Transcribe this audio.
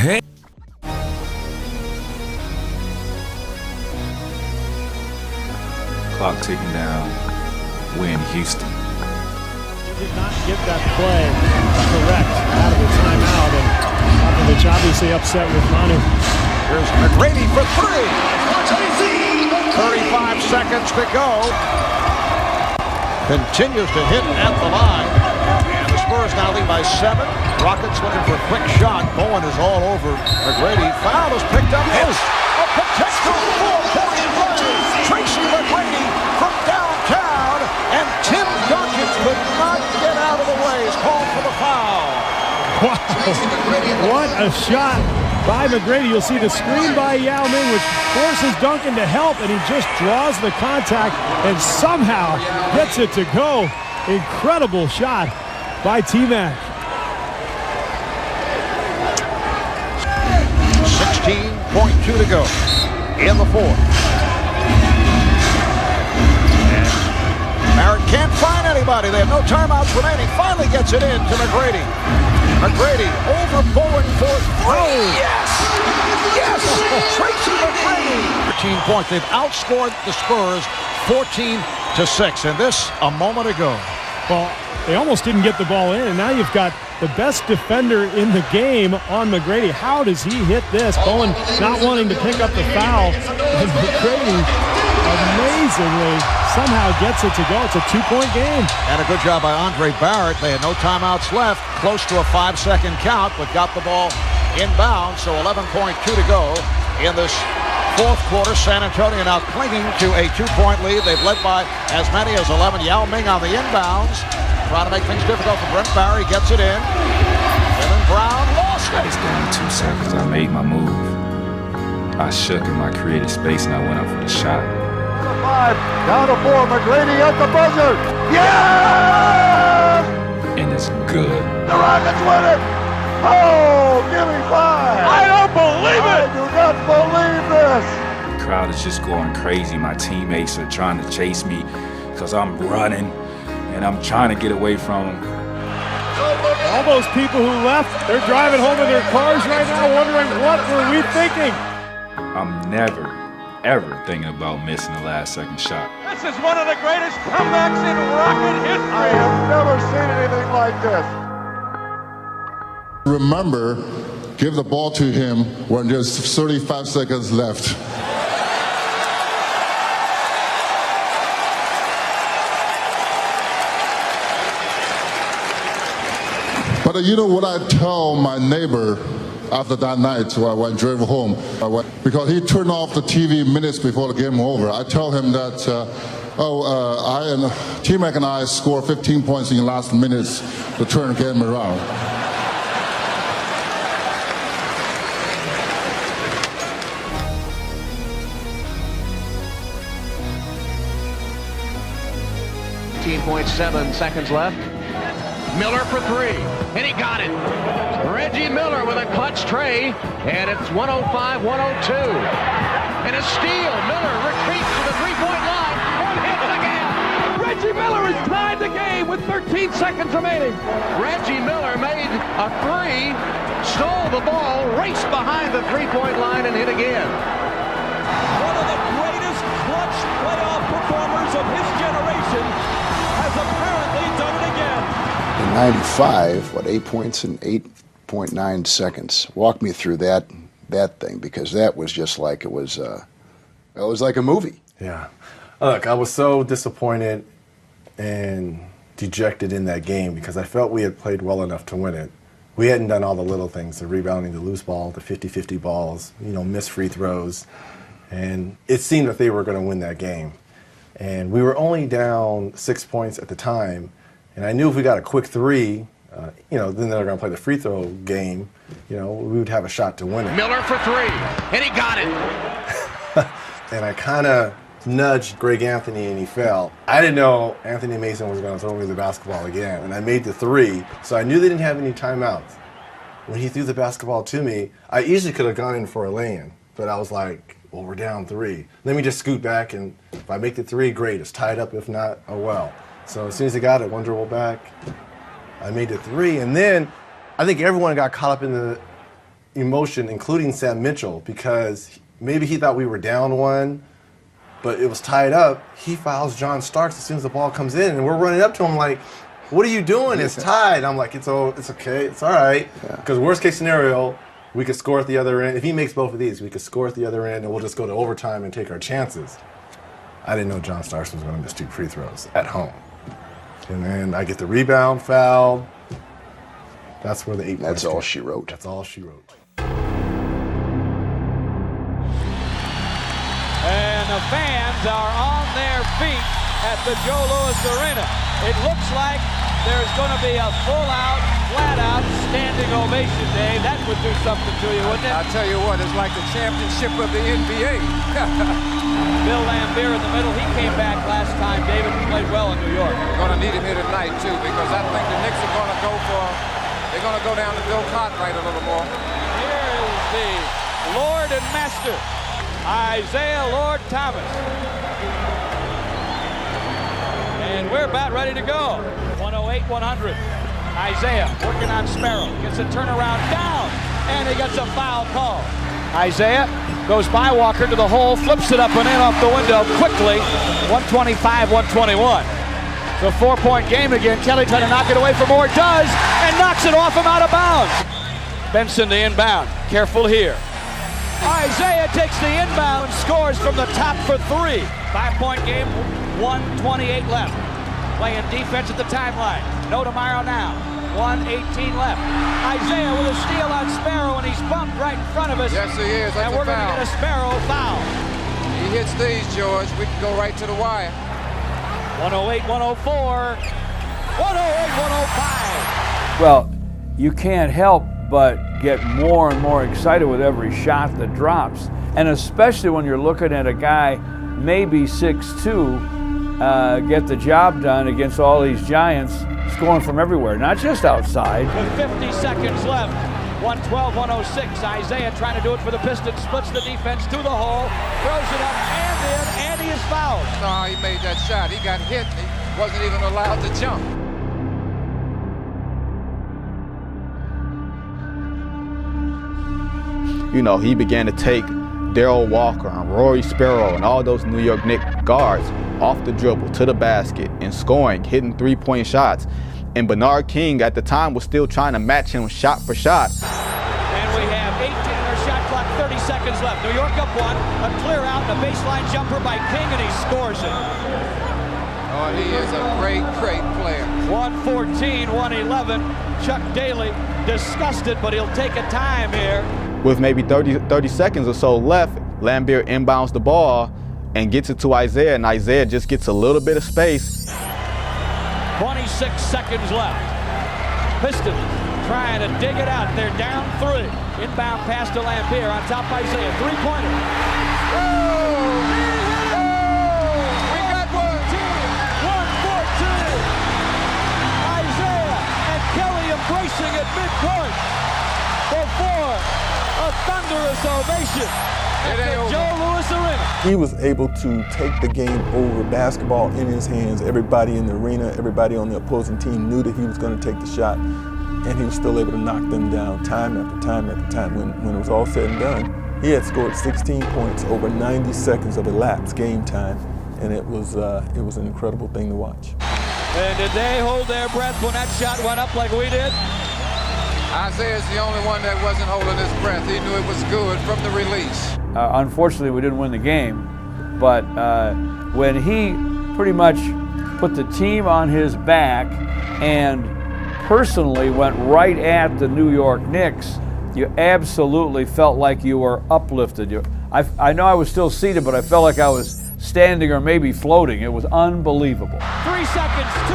Hey. Clock ticking down. We're in Houston. He did not get that play correct out of the timeout, and Popovich obviously upset with Manu. Here's McGrady for three. 35 seconds to go. Continues to hit at the line. And the Spurs now lead by 7. Rockets looking for a quick shot. Bowen is all over McGrady. Foul is picked up. It's a potential 4-point play. Tracy McGrady from downtown. And Tim Duncan could not get out of the way. He's called for the foul. Wow. What a shot by McGrady. You'll see the screen by Yao Ming, which forces Duncan to help, and he just draws the contact and somehow gets it to go. Incredible shot by T-Mac. 16.2 to go in the fourth. And Barrett can't find anybody. They have no timeouts remaining. Finally gets it in to McGrady. McGrady over Bowen for three. Yes! Yes! Tracy McGrady. 13 points. They've outscored the Spurs 14-6. And this a moment ago. Well, they almost didn't get the ball in, and now you've got the best defender in the game on McGrady. How does he hit this? Bowen not wanting to pick up the foul, and McGrady amazingly somehow gets it to go. It's a 2-point game. And a good job by Andre Barrett. They had no timeouts left, close to a 5-second count, but got the ball inbound, so 11.2 to go in this fourth quarter. San Antonio now clinging to a 2-point lead. They've led by as many as 11. Yao Ming on the inbounds, trying to make things difficult for Brent Barry. Gets it in. Dylan Brown lost it. I just down 2 seconds. I made my move. I shook in my creative space and I went up for the shot. 5, down to 4. McGrady at the buzzer. Yes! And it's good. The Rockets win it. Oh, give me 5. I don't believe it. I do not believe this. The crowd is just going crazy. My teammates are trying to chase me because I'm running and I'm trying to get away from them. All those people who left, they're driving home in their cars right now wondering, what were we thinking? I'm never, ever thinking about missing the last second shot. This is one of the greatest comebacks in Rocket history. I have never seen anything like this. Remember, give the ball to him when there's 35 seconds left. But you know what I tell my neighbor after that night when I drove home? Because he turned off the TV minutes before the game was over. I tell him that, T-Mac and I scored 15 points in the last minutes to turn the game around. .7 seconds left. Miller for three, and he got it. Reggie Miller with a clutch tray, and it's 105-102. And a steal. Miller retreats to the three-point line and hits again. Reggie Miller has tied the game with 13 seconds remaining. Reggie Miller made a three, stole the ball, raced behind the three-point line, and hit again. One of the greatest clutch playoff performers of his generation has apparently done it again. In 95, 8 points in 8.9 seconds. Walk me through that thing, because that was just like it was like a movie. Yeah. Look, I was so disappointed and dejected in that game because I felt we had played well enough to win it. We hadn't done all the little things, the rebounding, the loose ball, the 50-50 balls, missed free throws. And it seemed that they were going to win that game. And we were only down 6 points at the time. And I knew if we got a quick three, then they're going to play the free throw game, we would have a shot to win it. Miller for three, and he got it. And I kind of nudged Greg Anthony, and he fell. I didn't know Anthony Mason was going to throw me the basketball again. And I made the three, so I knew they didn't have any timeouts. When he threw the basketball to me, I easily could have gone in for a lay-in. But I was like, well, we're down 3. Let me just scoot back, and if I make the 3, great. It's tied up. If not, oh well. So as soon as he got it, one dribble back, I made the 3. And then I think everyone got caught up in emotion, including Sam Mitchell, because maybe he thought we were down one, but it was tied up. He fouls John Starks as soon as the ball comes in, and we're running up to him like, what are you doing? It's tied. I'm like, it's okay. It's all right. Because worst case scenario, we could score at the other end. If he makes both of these, we could score at the other end, and we'll just go to overtime and take our chances. I didn't know John Starks was going to miss 2 free throws at home. And then I get the rebound, foul. That's where the 8 points. That's all she wrote. That's all she wrote. And the fans are on their feet at the Joe Louis Arena. It looks like there's going to be a full-out, flat-out standing ovation, Dave. That would do something to you, wouldn't it? I tell you what, it's like the championship of the NBA. Bill Laimbeer in the middle. He came back last time, David, and played well in New York. We're going to need him here tonight, too, because I think the Knicks are going to they're going to go down to Bill Cartwright a little more. Here is the Lord and Master, Isaiah Lord Thomas. And we're about ready to go. 108-100. Isaiah working on Sparrow. Gets a turnaround down, and he gets a foul call. Isaiah goes by Walker to the hole, flips it up and in off the window quickly. 125-121. It's a 4-point game again. Kelly trying to knock it away for more. Does, and knocks it off him out of bounds. Benson the inbound. Careful here. Isaiah takes the inbound, scores from the top for 3. 5-point game, 1:28 left. Playing defense at the timeline. No tomorrow now. 1:18 left. Isaiah with a steal on Sparrow, and he's bumped right in front of us. Yes, he is. That's and we're going to get a Sparrow foul. He hits these, George. We can go right to the wire. 108-104. 108-105. Well, you can't help but get more and more excited with every shot that drops. And especially when you're looking at a guy maybe 6'2", get the job done against all these giants, scoring from everywhere, not just outside. With 50 seconds left, 112-106. Isaiah trying to do it for the Pistons, splits the defense to the hole, throws it up and in, and he is fouled. No, he made that shot. He got hit, and he wasn't even allowed to jump. You know, he began to take Darryl Walker and Rory Sparrow and all those New York Knicks guards off the dribble to the basket and scoring, hitting 3-point shots. And Bernard King at the time was still trying to match him shot for shot. And we have 18 in our shot clock, 30 seconds left. New York up 1, a clear out and a baseline jumper by King, and he scores it. Oh, he is a great, great player. 114-111. Chuck Daly disgusted, but he'll take a time here. With maybe 30 seconds or so left, Laimbeer inbounds the ball and gets it to Isaiah, and Isaiah just gets a little bit of space. 26 seconds left. Pistons trying to dig it out. They're down 3. Inbound pass to Laimbeer on top Isaiah. 3-pointer. Oh! We got one! 114. Isaiah and Kelly embracing at midcourt before a thunderous ovation at the Joe Louis Arena. He was able to take the game over, basketball in his hands. Everybody in the arena, everybody on the opposing team knew that he was going to take the shot, and he was still able to knock them down time after time after time. When it was all said and done, he had scored 16 points over 90 seconds of elapsed game time, and it was an incredible thing to watch. And did they hold their breath when that shot went up like we did? Isaiah's the only one that wasn't holding his breath. He knew it was good from the release. Unfortunately, we didn't win the game, but when he pretty much put the team on his back and personally went right at the New York Knicks, you absolutely felt like you were uplifted. I know I was still seated, but I felt like I was standing or maybe floating. It was unbelievable. 3 seconds, 2,